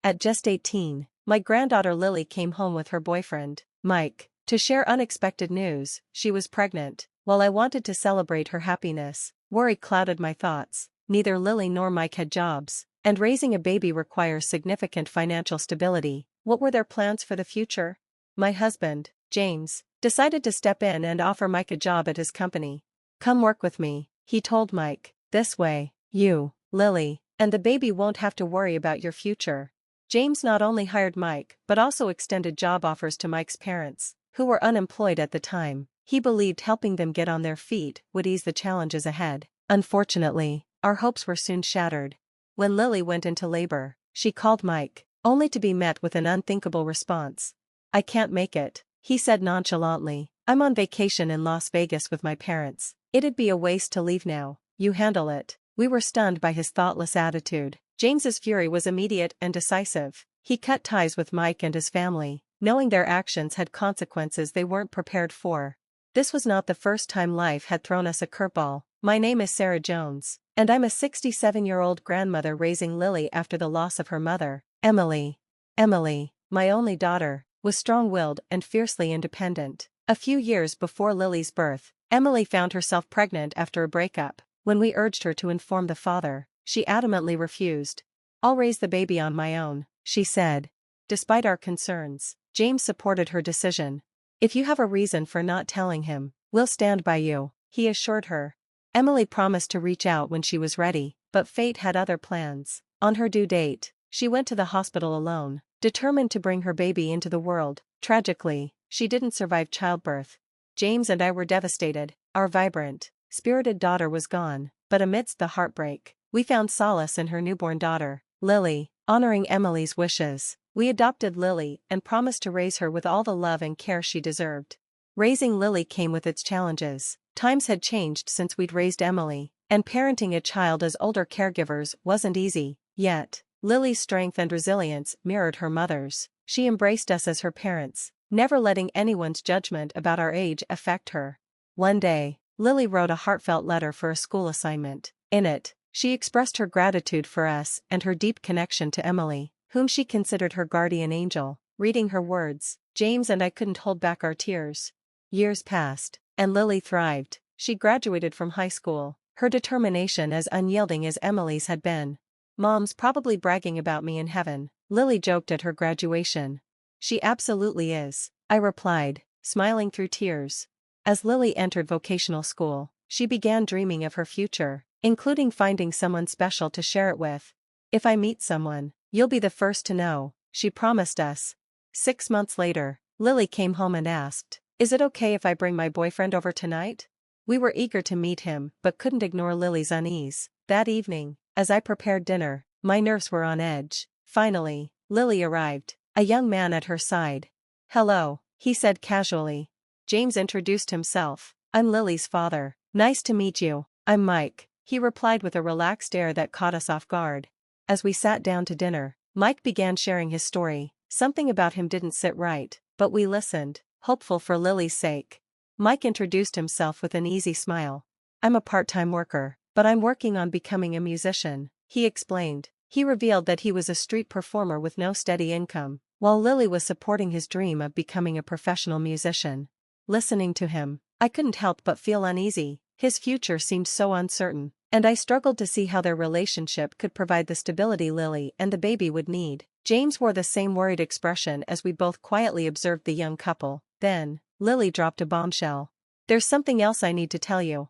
At just 18, my granddaughter Lily came home with her boyfriend, Mike, to share unexpected news. She was pregnant. While I wanted to celebrate her happiness, worry clouded my thoughts. Neither Lily nor Mike had jobs, and raising a baby requires significant financial stability. What were their plans for the future? My husband, James, decided to step in and offer Mike a job at his company. "Come work with me," he told Mike. "This way, you, Lily, and the baby won't have to worry about your future." James not only hired Mike but also extended job offers to Mike's parents, who were unemployed at the time. He believed helping them get on their feet would ease the challenges ahead. Unfortunately, our hopes were soon shattered. When Lily went into labor, she called Mike, only to be met with an unthinkable response. "I can't make it," he said nonchalantly. "I'm on vacation in Las Vegas with my parents. It'd be a waste to leave now. You handle it." We were stunned by his thoughtless attitude. James's fury was immediate and decisive. He cut ties with Mike and his family, knowing their actions had consequences they weren't prepared for. This was not the first time life had thrown us a curveball. My name is Sarah Jones, and I'm a 67-year-old grandmother raising Lily after the loss of her mother, Emily. Emily, my only daughter, was strong-willed and fiercely independent. A few years before Lily's birth, Emily found herself pregnant after a breakup. When we urged her to inform the father, she adamantly refused. "I'll raise the baby on my own," she said. Despite our concerns, James supported her decision. "If you have a reason for not telling him, we'll stand by you," he assured her. Emily promised to reach out when she was ready, but fate had other plans. On her due date, she went to the hospital alone, determined to bring her baby into the world. Tragically, she didn't survive childbirth. James and I were devastated. Our vibrant, spirited daughter was gone, but amidst the heartbreak, we found solace in her newborn daughter, Lily. Honoring Emily's wishes, we adopted Lily and promised to raise her with all the love and care she deserved. Raising Lily came with its challenges. Times had changed since we'd raised Emily, and parenting a child as older caregivers wasn't easy. Yet, Lily's strength and resilience mirrored her mother's. She embraced us as her parents, never letting anyone's judgment about our age affect her. One day, Lily wrote a heartfelt letter for a school assignment. In it, she expressed her gratitude for us and her deep connection to Emily, whom she considered her guardian angel. Reading her words, James and I couldn't hold back our tears. Years passed, and Lily thrived. She graduated from high school, her determination as unyielding as Emily's had been. "Mom's probably bragging about me in heaven," Lily joked at her graduation. "She absolutely is," I replied, smiling through tears. As Lily entered vocational school, she began dreaming of her future, including finding someone special to share it with. "If I meet someone, you'll be the first to know," she promised us. 6 months later, Lily came home and asked, "Is it okay if I bring my boyfriend over tonight?" We were eager to meet him but couldn't ignore Lily's unease. That evening, as I prepared dinner, my nerves were on edge. Finally, Lily arrived, a young man at her side. "Hello," he said casually. James introduced himself. "I'm Lily's father. Nice to meet you. I'm Mike," he replied with a relaxed air that caught us off guard. As we sat down to dinner, Mike began sharing his story. Something about him didn't sit right, but we listened, hopeful for Lily's sake. Mike introduced himself with an easy smile. "I'm a part-time worker, but I'm working on becoming a musician," he explained. He revealed that he was a street performer with no steady income, while Lily was supporting his dream of becoming a professional musician. Listening to him, I couldn't help but feel uneasy. His future seemed so uncertain, and I struggled to see how their relationship could provide the stability Lily and the baby would need. James wore the same worried expression as we both quietly observed the young couple. Then, Lily dropped a bombshell. "There's something else I need to tell you.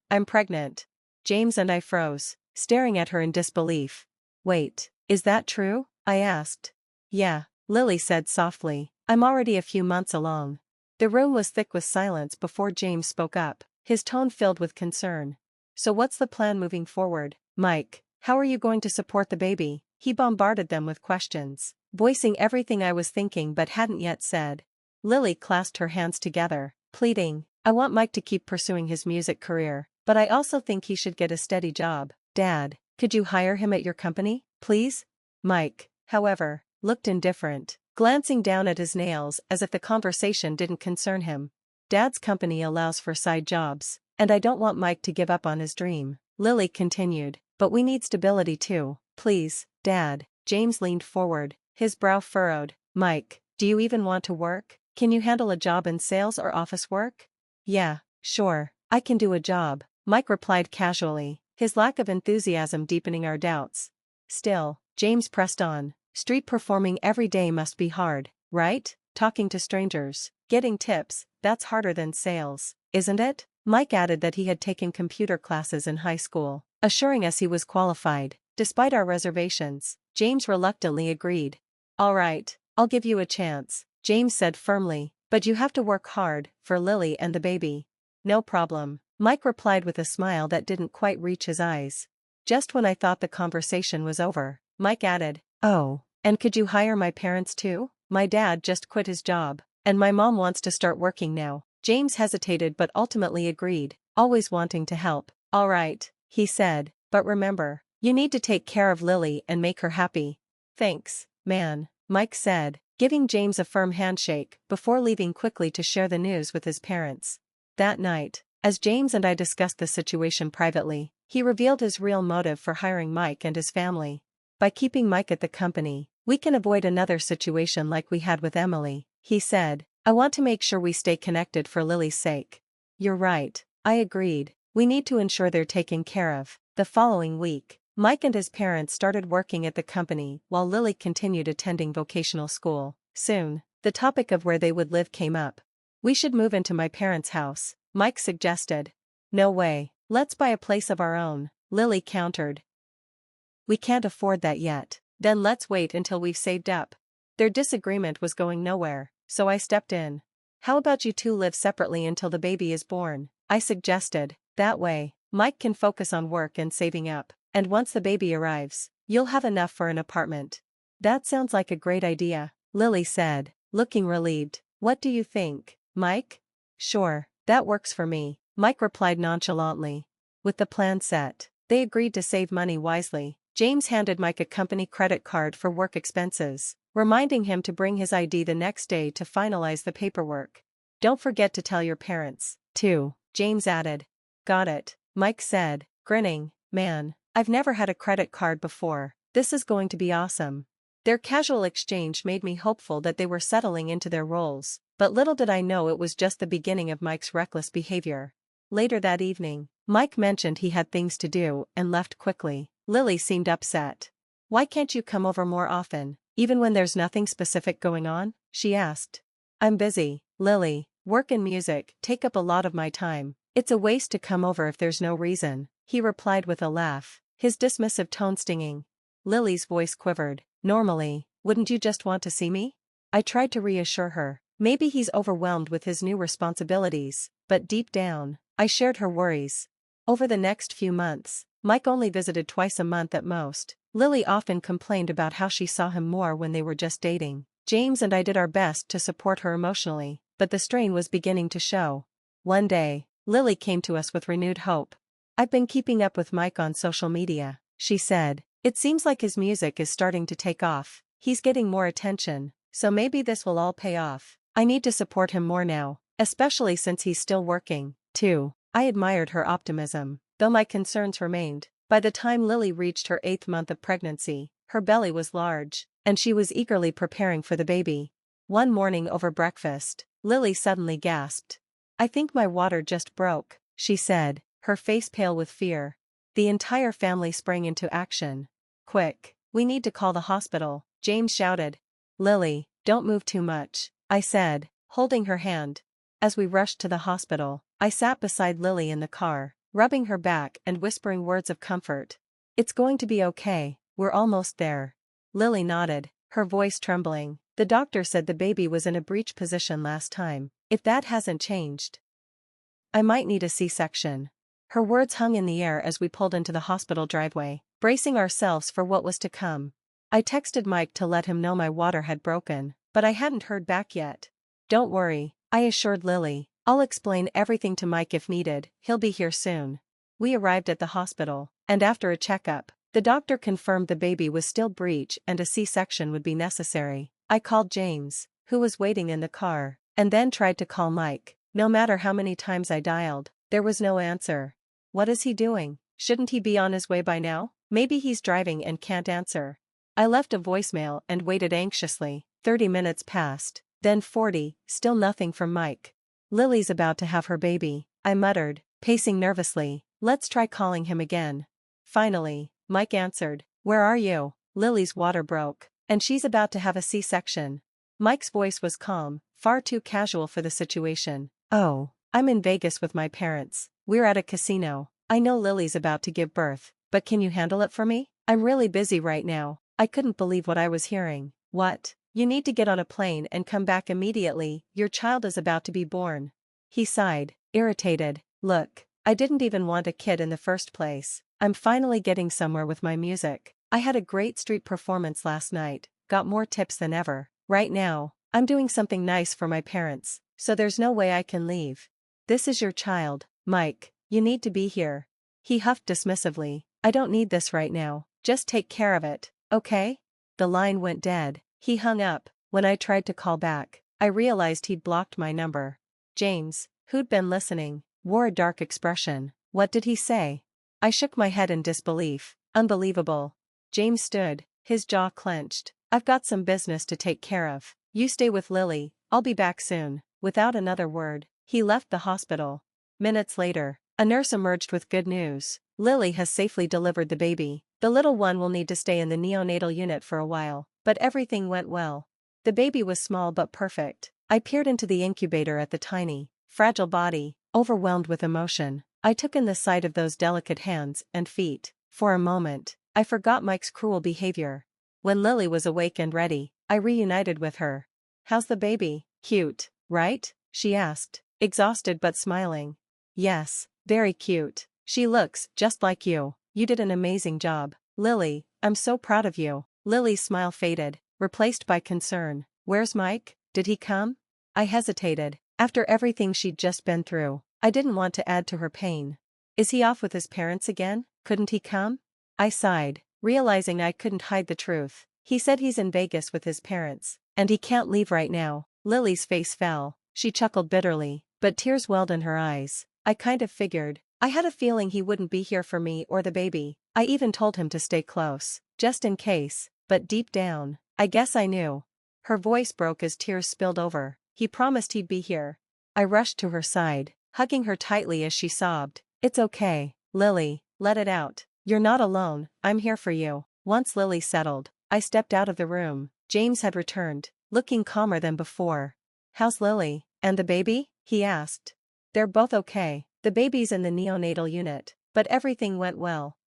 I'm pregnant." James and I froze, staring at her in disbelief. "Wait, is that true?" I asked. "Yeah," Lily said softly. "I'm already a few months along." The room was thick with silence before James spoke up, his tone filled with concern. "So what's the plan moving forward, Mike? How are you going to support the baby?" He bombarded them with questions, voicing everything I was thinking but hadn't yet said. Lily clasped her hands together, pleading, "I want Mike to keep pursuing his music career, but I also think he should get a steady job. Dad, could you hire him at your company, please?" Mike, however, looked indifferent, glancing down at his nails as if the conversation didn't concern him. "Dad's company allows for side jobs, and I don't want Mike to give up on his dream," Lily continued, "but we need stability too. Please, Dad, James leaned forward, his brow furrowed. Mike, do you even want to work? Can you handle a job in sales or office work? Yeah, sure, I can do a job, Mike replied casually, his lack of enthusiasm deepening our doubts. Still, James pressed on. Street performing every day must be hard, right? Talking to strangers, getting tips, that's harder than sales, isn't it? Mike added that he had taken computer classes in high school, assuring us he was qualified. Despite our reservations, James reluctantly agreed. All right, I'll give you a chance, James said firmly, but you have to work hard, for Lily and the baby. No problem, Mike replied with a smile that didn't quite reach his eyes. Just when I thought the conversation was over, Mike added, oh, and could you hire my parents too? My dad just quit his job, and my mom wants to start working now. James hesitated but ultimately agreed, always wanting to help. All right, he said, but remember, you need to take care of Lily and make her happy. Thanks, man, Mike said, giving James a firm handshake before leaving quickly to share the news with his parents. That night, as James and I discussed the situation privately, he revealed his real motive for hiring Mike and his family. By keeping Mike at the company, we can avoid another situation like we had with Emily, he said. I want to make sure we stay connected for Lily's sake. You're right, I agreed. We need to ensure they're taken care of. The following week, Mike and his parents started working at the company while Lily continued attending vocational school. Soon, the topic of where they would live came up. We should move into my parents' house, Mike suggested. No way, let's buy a place of our own, Lily countered. We can't afford that yet. Then let's wait until we've saved up. Their disagreement was going nowhere, so I stepped in. How about you two live separately until the baby is born? I suggested. That way, Mike can focus on work and saving up, and once the baby arrives, you'll have enough for an apartment. That sounds like a great idea, Lily said, looking relieved. What do you think, Mike? Sure, that works for me, Mike replied nonchalantly. With the plan set, they agreed to save money wisely. James handed Mike a company credit card for work expenses, reminding him to bring his ID the next day to finalize the paperwork. Don't forget to tell your parents, too, James added. Got it, Mike said, grinning. Man, I've never had a credit card before. This is going to be awesome. Their casual exchange made me hopeful that they were settling into their roles, but little did I know it was just the beginning of Mike's reckless behavior. Later that evening, Mike mentioned he had things to do and left quickly. Lily seemed upset. Why can't you come over more often, even when there's nothing specific going on? She asked. I'm busy, Lily. Work and music take up a lot of my time. It's a waste to come over if there's no reason, he replied with a laugh, his dismissive tone stinging. Lily's voice quivered. Normally, wouldn't you just want to see me? I tried to reassure her. Maybe he's overwhelmed with his new responsibilities, but deep down, I shared her worries. Over the next few months, Mike only visited twice a month at most. Lily often complained about how she saw him more when they were just dating. James and I did our best to support her emotionally, but the strain was beginning to show. One day, Lily came to us with renewed hope. I've been keeping up with Mike on social media, she said. It seems like his music is starting to take off. He's getting more attention, so maybe this will all pay off. I need to support him more now, especially since he's still working, too. I admired her optimism, though my concerns remained. By the time Lily reached her 8th month of pregnancy, her belly was large, and she was eagerly preparing for the baby. One morning over breakfast, Lily suddenly gasped. I think my water just broke, she said, her face pale with fear. The entire family sprang into action. Quick, we need to call the hospital, James shouted. Lily, don't move too much, I said, holding her hand. As we rushed to the hospital, I sat beside Lily in the car, rubbing her back and whispering words of comfort. It's going to be okay, we're almost there. Lily nodded, her voice trembling. The doctor said the baby was in a breech position last time. If that hasn't changed, I might need a C-section. Her words hung in the air as we pulled into the hospital driveway, bracing ourselves for what was to come. I texted Mike to let him know my water had broken, but I hadn't heard back yet. Don't worry, I assured Lily. I'll explain everything to Mike if needed, he'll be here soon. We arrived at the hospital, and after a checkup, the doctor confirmed the baby was still breech and a C-section would be necessary. I called James, who was waiting in the car, and then tried to call Mike. No matter how many times I dialed, there was no answer. What is he doing? Shouldn't he be on his way by now? Maybe he's driving and can't answer. I left a voicemail and waited anxiously. 30 minutes passed, then 40, still nothing from Mike. Lily's about to have her baby, I muttered, pacing nervously. Let's try calling him again. Finally, Mike answered. Where are you? Lily's water broke, and she's about to have a C-section. Mike's voice was calm, far too casual for the situation. Oh, I'm in Vegas with my parents. We're at a casino. I know Lily's about to give birth, but can you handle it for me? I'm really busy right now. I couldn't believe what I was hearing. What? You need to get on a plane and come back immediately, your child is about to be born. He sighed, irritated. Look, I didn't even want a kid in the first place. I'm finally getting somewhere with my music. I had a great street performance last night, got more tips than ever. Right now, I'm doing something nice for my parents, so there's no way I can leave. This is your child, Mike, you need to be here. He huffed dismissively. I don't need this right now, just take care of it, okay? The line went dead. He hung up. When I tried to call back, I realized he'd blocked my number. James, who'd been listening, wore a dark expression. What did he say? I shook my head in disbelief. Unbelievable. James stood, his jaw clenched. I've got some business to take care of. You stay with Lily, I'll be back soon. Without another word, he left the hospital. Minutes later, a nurse emerged with good news. Lily has safely delivered the baby. The little one will need to stay in the neonatal unit for a while, but everything went well. The baby was small but perfect. I peered into the incubator at the tiny, fragile body, overwhelmed with emotion. I took in the sight of those delicate hands and feet. For a moment, I forgot Mike's cruel behavior. When Lily was awake and ready, I reunited with her. How's the baby? Cute, right? She asked, exhausted but smiling. Yes, very cute. She looks just like you. You did an amazing job. Lily, I'm so proud of you. Lily's smile faded, replaced by concern. Where's Mike? Did he come? I hesitated. After everything she'd just been through, I didn't want to add to her pain. Is he off with his parents again? Couldn't he come? I sighed, realizing I couldn't hide the truth. He said he's in Vegas with his parents, and he can't leave right now. Lily's face fell. She chuckled bitterly, but tears welled in her eyes. I kind of figured. I had a feeling he wouldn't be here for me or the baby. I even told him to stay close, just in case, but deep down, I guess I knew. Her voice broke as tears spilled over. He promised he'd be here. I rushed to her side, hugging her tightly as she sobbed. It's okay, Lily, let it out. You're not alone, I'm here for you. Once Lily settled, I stepped out of the room. James had returned, looking calmer than before. How's Lily, and the baby? He asked. They're both okay. The baby's in the neonatal unit, but everything went well.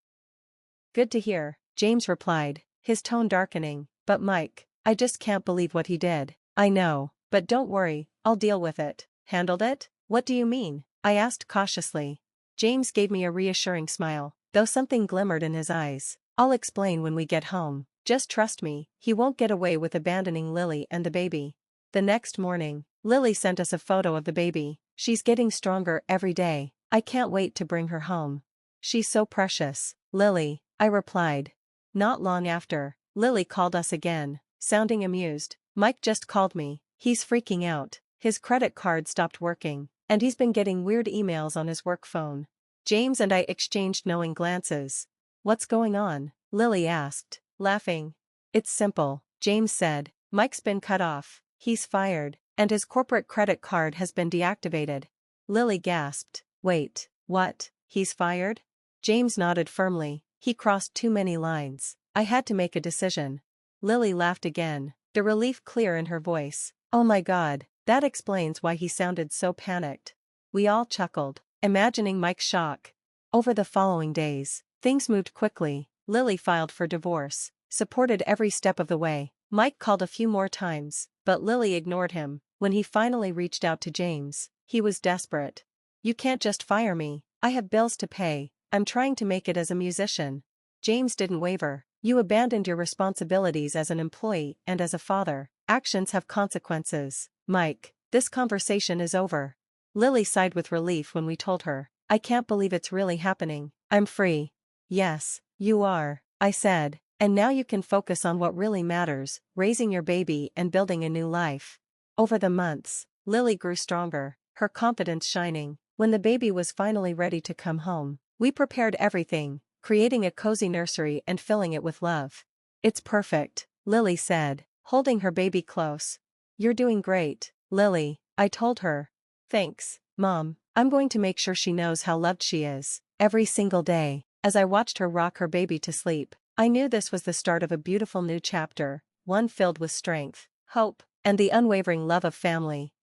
Good to hear, James replied, his tone darkening. But Mike, I just can't believe what he did. I know, but don't worry, I'll deal with it. Handled it? What do you mean? I asked cautiously. James gave me a reassuring smile, though something glimmered in his eyes. I'll explain when we get home. Just trust me, he won't get away with abandoning Lily and the baby. The next morning, Lily sent us a photo of the baby. She's getting stronger every day. I can't wait to bring her home. She's so precious, Lily, I replied. Not long after, Lily called us again, sounding amused. Mike just called me. He's freaking out. His credit card stopped working, and he's been getting weird emails on his work phone. James and I exchanged knowing glances. What's going on? Lily asked, laughing. It's simple, James said. Mike's been cut off. He's fired, and his corporate credit card has been deactivated. Lily gasped. Wait, what? He's fired? James nodded firmly. He crossed too many lines. I had to make a decision. Lily laughed again, the relief clear in her voice. Oh my God, that explains why he sounded so panicked. We all chuckled, imagining Mike's shock. Over the following days, things moved quickly. Lily filed for divorce, supported every step of the way. Mike called a few more times, but Lily ignored him. When he finally reached out to James, he was desperate. You can't just fire me. I have bills to pay. I'm trying to make it as a musician. James didn't waver. You abandoned your responsibilities as an employee and as a father. Actions have consequences. Mike, this conversation is over. Lily sighed with relief when we told her. I can't believe it's really happening. I'm free. Yes, you are, I said. And now you can focus on what really matters, raising your baby and building a new life. Over the months, Lily grew stronger, her confidence shining. When the baby was finally ready to come home, we prepared everything, creating a cozy nursery and filling it with love. It's perfect, Lily said, holding her baby close. You're doing great, Lily, I told her. Thanks, Mom. I'm going to make sure she knows how loved she is, every single day. As I watched her rock her baby to sleep, I knew this was the start of a beautiful new chapter, one filled with strength, hope, and the unwavering love of family.